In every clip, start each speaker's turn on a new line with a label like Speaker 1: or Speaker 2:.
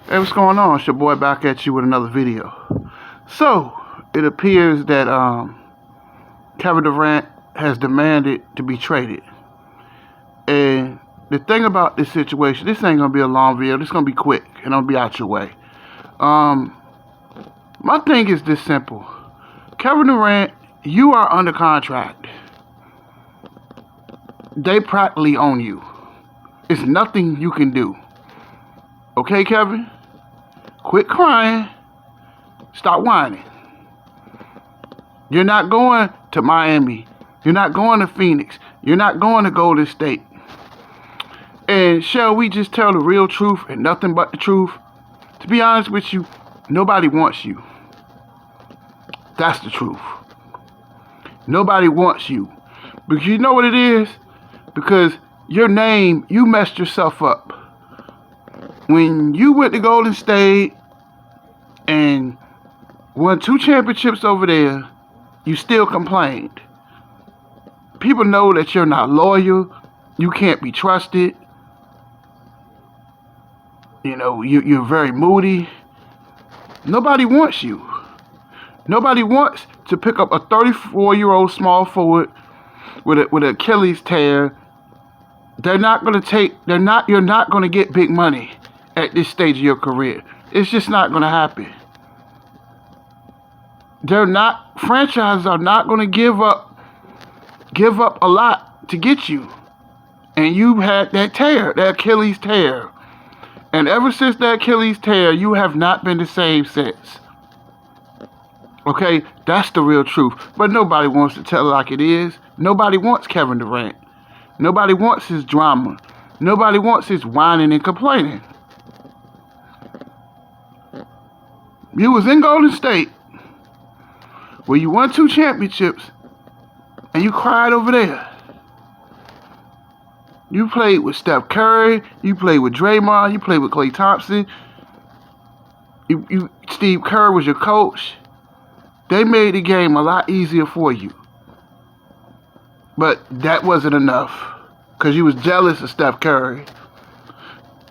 Speaker 1: Hey, what's going on? It's your boy back at you with another video. So, it appears that Kevin Durant has demanded to be traded. And the thing about this situation, this ain't going to be a long video. This is going to be quick, and I'll be out your way. My thing is this simple. Kevin Durant, you are under contract. They practically own you. It's nothing you can do. Okay, Kevin? Quit crying. Stop whining. You're not going to Miami. You're not going to Phoenix. You're not going to Golden State. And shall we just tell the real truth and nothing but the truth? To be honest with you, nobody wants you. That's the truth. Nobody wants you. Because you know what it is? Because your name, you messed yourself up. When you went to Golden State and won 2 championships over there, you still complained. People know that you're not loyal. You can't be trusted. You know, you're very moody. Nobody wants you. Nobody wants to pick up a 34-year-old small forward with an Achilles tear. You're not going to get big money at this stage of your career. It's just not going to happen. Franchises are not going to give up a lot to get you. And you had that tear, that Achilles tear. And ever since that Achilles tear, you have not been the same since. Okay, that's the real truth. But nobody wants to tell it like it is. Nobody wants Kevin Durant. Nobody wants his drama. Nobody wants his whining and complaining. You was in Golden State, where you won 2 championships, and you cried over there. You played with Steph Curry, you played with Draymond, you played with Klay Thompson. Steve Kerr was your coach. They made the game a lot easier for you. But that wasn't enough, because you was jealous of Steph Curry.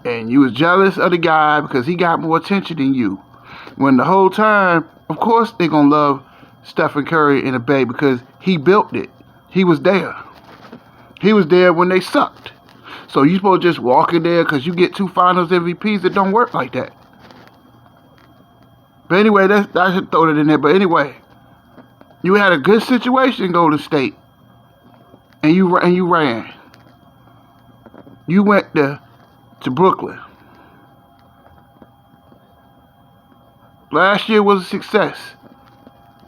Speaker 1: And you was jealous of the guy because he got more attention than you. When the whole time, of course they're going to love Stephen Curry in the Bay because he built it. He was there. He was there when they sucked. So you supposed to just walk in there because you get 2 finals MVPs. It don't work like that. But anyway, I should throw that in there. But anyway, you had a good situation in Golden State. And you ran. You went to Brooklyn. Last year was a success.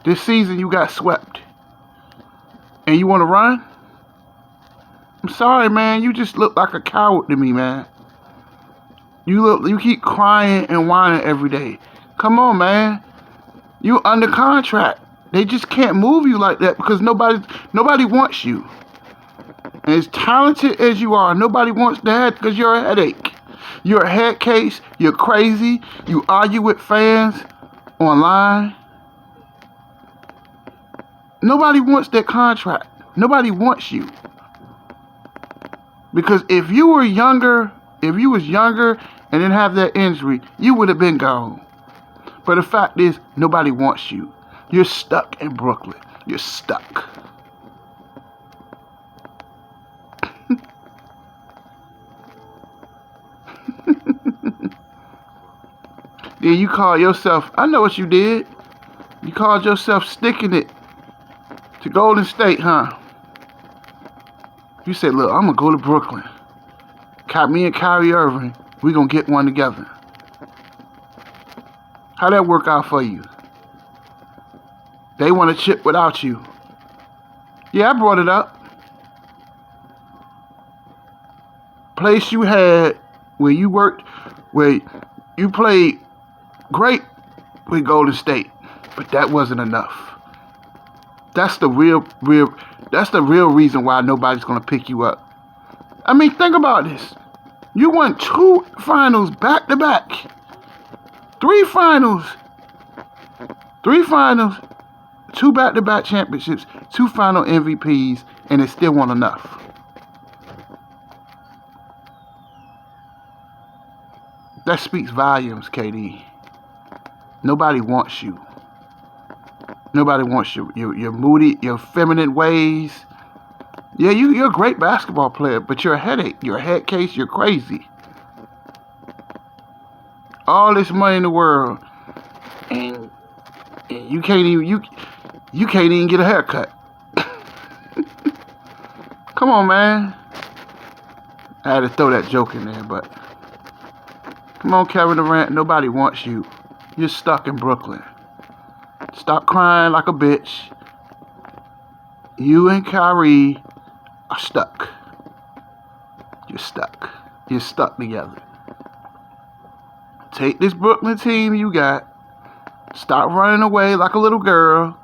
Speaker 1: This season you got swept. And you want to run? I'm sorry, man. You just look like a coward to me, man. You keep crying and whining every day. Come on, man. You under contract. They just can't move you like that because nobody wants you. And as talented as you are, nobody wants that because you're a headache. You're a head case. You're crazy. You argue with fans online. Nobody wants that contract. Nobody wants you. Because if you was younger and didn't have that injury, you would have been gone. But the fact is, nobody wants you. You're stuck in Brooklyn. You're stuck. Then you call yourself, I know what you did. You called yourself sticking it to Golden State, huh? You said, look, I'm going to go to Brooklyn. Me and Kyrie Irving, we going to get one together. How'd that work out for you? They want to chip without you. Yeah, I brought it up. Place you had where you worked, where you played great with Golden State, but that wasn't enough. That's the real reason why nobody's going to pick you up. I mean, think about this. You won 2 finals back to back. 3 finals. 2 back-to-back championships, 2 final MVPs, and it still wasn't enough. That speaks volumes, KD. Nobody wants you. Nobody wants you. You're moody, your feminine ways. Yeah, you're a great basketball player, but you're a headache. You're a head case. You're crazy. All this money in the world, and you can't even get a haircut. Come on, man. I had to throw that joke in there, but come on, Kevin Durant. Nobody wants you. You're stuck in Brooklyn. Stop crying like a bitch. You and Kyrie are stuck. You're stuck. You're stuck together. Take this Brooklyn team you got. Stop running away like a little girl.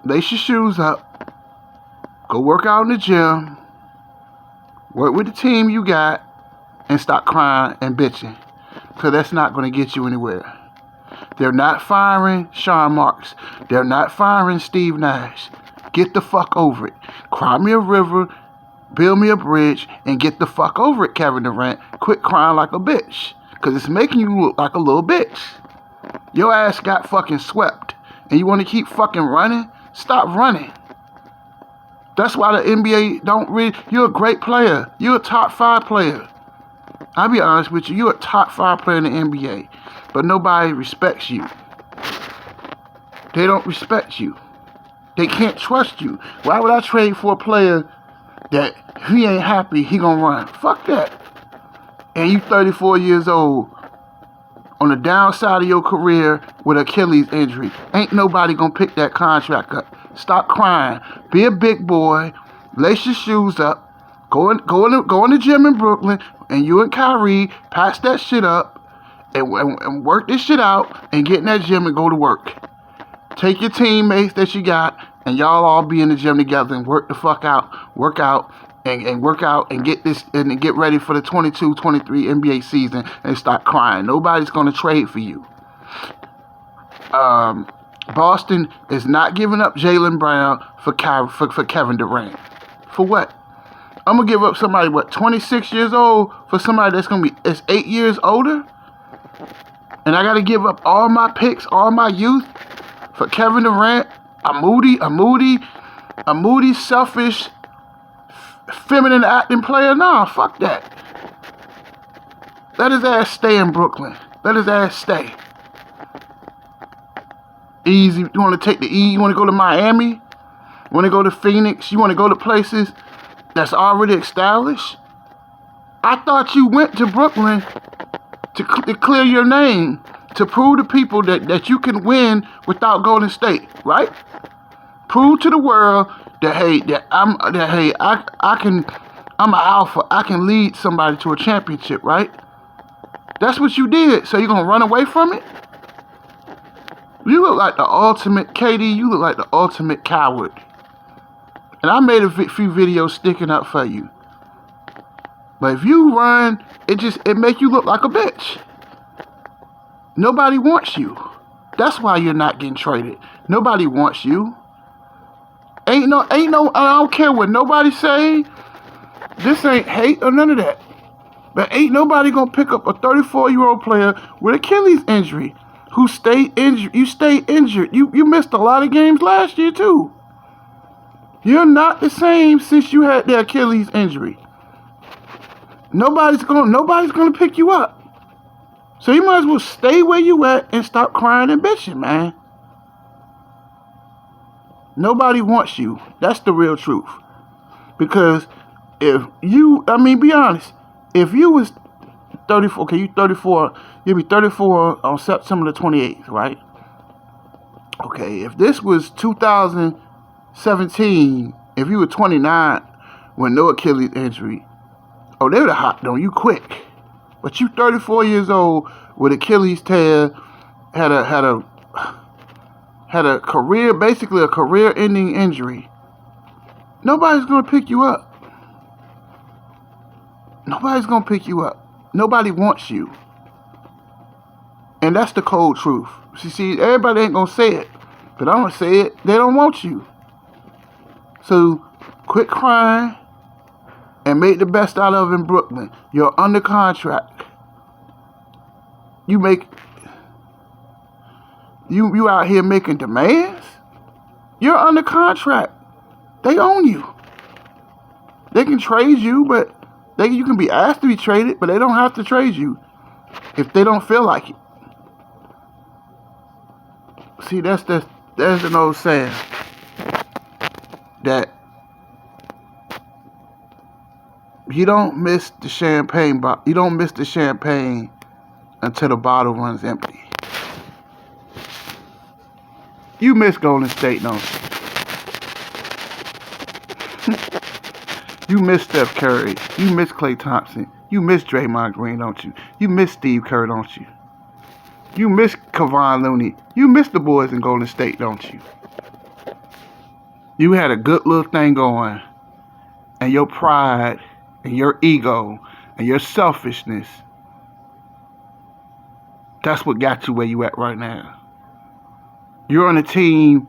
Speaker 1: Lace your shoes up. Go work out in the gym. Work with the team you got. And stop crying and bitching. Because that's not going to get you anywhere. They're not firing Sean Marks. They're not firing Steve Nash. Get the fuck over it. Cry me a river. Build me a bridge. And get the fuck over it, Kevin Durant. Quit crying like a bitch. Because it's making you look like a little bitch. Your ass got fucking swept. And you want to keep fucking running? Stop running. That's why the NBA don't really... You're a great player. You're a top 5 player. I'll be honest with you. You're a top 5 player in the NBA. But nobody respects you. They don't respect you. They can't trust you. Why would I trade for a player that if he ain't happy, he gonna run? Fuck that. And you 34 years old on the downside of your career with Achilles injury. Ain't nobody gonna pick that contract up. Stop crying. Be a big boy. Lace your shoes up. Go in the gym in Brooklyn, and you and Kyrie patch that shit up and work this shit out and get in that gym and go to work. Take your teammates that you got, and y'all all be in the gym together and work the fuck out, work out and get this and get ready for the 22-23 NBA season and stop crying. Nobody's gonna trade for you. Boston is not giving up Jaylen Brown for Kevin Durant. For what? I'm gonna give up somebody 26 years old for somebody that's 8 years older, and I gotta give up all my picks, all my youth for Kevin Durant, a moody, selfish, feminine acting player. Nah, fuck that. Let his ass stay in Brooklyn. Let his ass stay. Easy. You want to take the E? You want to go to Miami? You want to go to Phoenix? You want to go to places that's already established? I thought you went to Brooklyn to clear your name, to prove to people that you can win without Golden State, right? Prove to the world that I'm an alpha. I can lead somebody to a championship, right? That's what you did. So you're gonna run away from it? You look like the ultimate KD. You look like the ultimate coward. And I made a few videos sticking up for you. But if you run, it make you look like a bitch. Nobody wants you. That's why you're not getting traded. Nobody wants you. Ain't no, I don't care what nobody say. This ain't hate or none of that. But ain't nobody gonna pick up a 34-year-old player with Achilles injury who stayed injured. You stayed injured. You missed a lot of games last year too. You're not the same since you had the Achilles injury. Nobody's gonna pick you up. So you might as well stay where you at and stop crying and bitching, man. Nobody wants you. That's the real truth. Because be honest. If you was 34, okay, you 34, you'll be 34 on September the 28th, right? Okay, if this was 2017, if you were 29 with no Achilles injury, they would have hopped on you quick. But you 34 years old with Achilles tear, had a career, basically a career-ending injury. Nobody's gonna pick you up. Nobody's gonna pick you up. Nobody wants you. And that's the cold truth. See, everybody ain't gonna say it. But I'm gonna say it. They don't want you. So quit crying and make the best out of it in Brooklyn. You're under contract. you make you out here making demands? You're under contract. They own you. They can trade you, but you can be asked to be traded, but they don't have to trade you if they don't feel like it. See, there's an old saying that you don't miss the champagne until the bottle runs empty. You miss Golden State, don't you? You miss Steph Curry. You miss Klay Thompson. You miss Draymond Green, don't you? You miss Steve Kerr, don't you? You miss Kevon Looney. You miss the boys in Golden State, don't you? You had a good little thing going, and your pride and your ego and your selfishness, that's what got you where you at right now. You're on a team,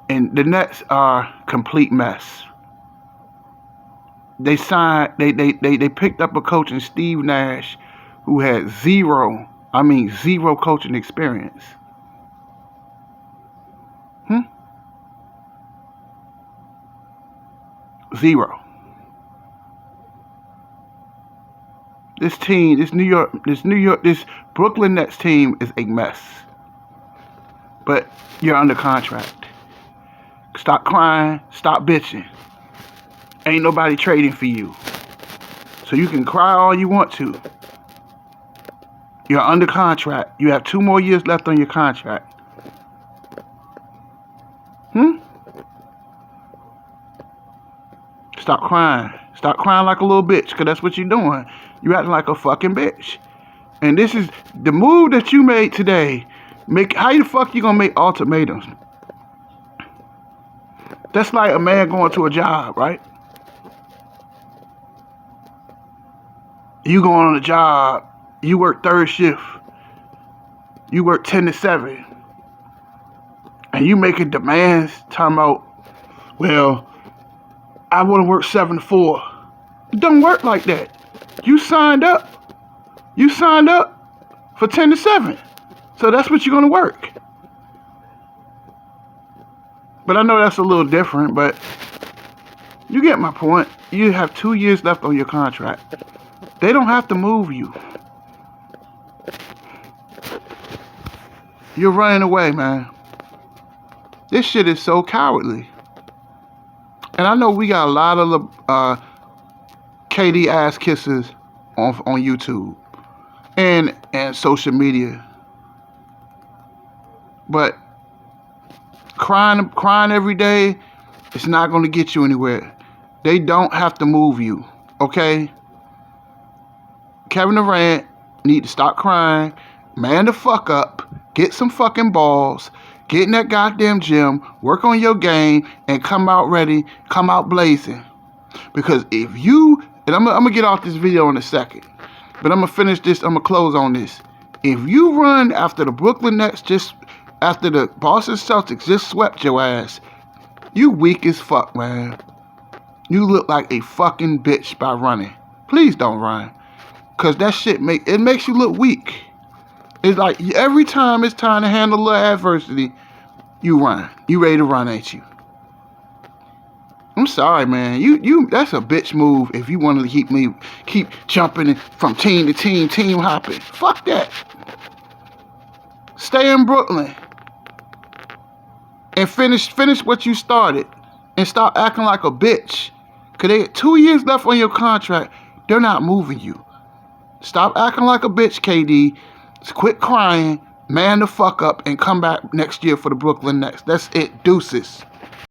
Speaker 1: and the Nets are complete mess. They picked up a coach in Steve Nash who had zero coaching experience. Zero. This Brooklyn Nets team is a mess. But you're under contract. Stop crying, stop bitching. Ain't nobody trading for you. So you can cry all you want to. You're under contract. You have 2 more years left on your contract. Stop crying. Stop crying like a little bitch, because that's what you're doing. You acting like a fucking bitch. And this is the move that you made today. How the fuck you gonna make ultimatums? That's like a man going to a job, right? You going on a job, you work 3rd shift, you work 10 to 7, and you making demands talking about, well, I want to work 7 to 4. It don't work like that. You signed up. You signed up for 10 to 7. So that's what you're going to work. But I know that's a little different, but you get my point. You have 2 years left on your contract. They don't have to move you. You're running away, man. This shit is so cowardly. And I know we got a lot of KD ass kisses on YouTube and social media. But crying every day, it's not going to get you anywhere. They don't have to move you, okay? Kevin Durant need to stop crying, man the fuck up, get some fucking balls, get in that goddamn gym, work on your game, and come out ready, come out blazing. Because if you, and I'm gonna get off this video in a second, but I'm gonna finish this, I'm gonna close on this. If you run after the Brooklyn Nets, after the Boston Celtics just swept your ass, you weak as fuck, man. You look like a fucking bitch by running. Please don't run. Because that shit makes you look weak. It's like every time it's time to handle a little adversity, you run. You ready to run, ain't you? I'm sorry, man. You that's a bitch move if you want to keep jumping from team to team hopping. Fuck that. Stay in Brooklyn. And finish what you started. And stop acting like a bitch. Because they had 2 years left on your contract. They're not moving you. Stop acting like a bitch, KD. Quit crying, man the fuck up, and come back next year for the Brooklyn Nets. That's it. Deuces.